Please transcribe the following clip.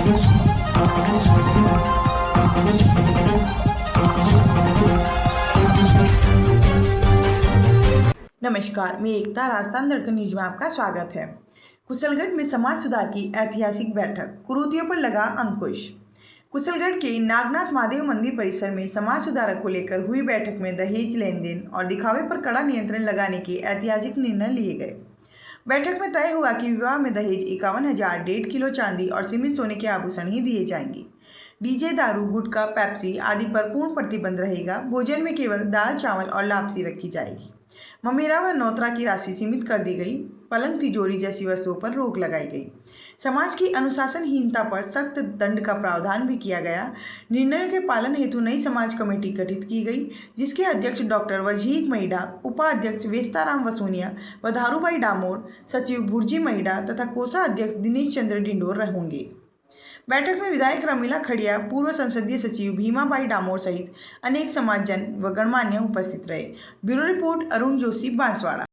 नमस्कार, मैं एकता राजस्थान दर्पण न्यूज में आपका स्वागत है। कुशलगढ़ में समाज सुधार की ऐतिहासिक बैठक, कुरीतियों पर लगा अंकुश। कुशलगढ़ के नागनाथ महादेव मंदिर परिसर में समाज सुधार को लेकर हुई बैठक में दहेज लेन देन और दिखावे पर कड़ा नियंत्रण लगाने के ऐतिहासिक निर्णय लिए गए। बैठक में तय हुआ कि विवाह में दहेज 51,000, 1.5 किलो चांदी और सीमित सोने के आभूषण ही दिए जाएंगे। डीजे, दारू, गुटखा, पेप्सी आदि पर पूर्ण प्रतिबंध रहेगा। भोजन में केवल दाल, चावल और लापसी रखी जाएगी। ममेरा व नौतरा की राशि सीमित कर दी गई। पलंग, तिजोरी जैसी वस्तुओं पर रोक लगाई गई। समाज की अनुशासनहीनता पर सख्त दंड का प्रावधान भी किया गया। निर्णयों के पालन हेतु नई समाज कमेटी गठित की गई, जिसके अध्यक्ष डॉक्टर वजीक महिडा, उपाध्यक्ष वेस्ताराम वसूनिया व धारूभाई डामोर, सचिव भुर्जी महिडा तथा कोषाध्यक्ष दिनेश चंद्र डिंडोर होंगे। बैठक में विधायक रमीला खड़िया, पूर्व संसदीय सचिव भीमाबाई डामोर सहित अनेक समाजजन व गणमान्य उपस्थित रहे। Bureau report, Arun Joshi, Banswara.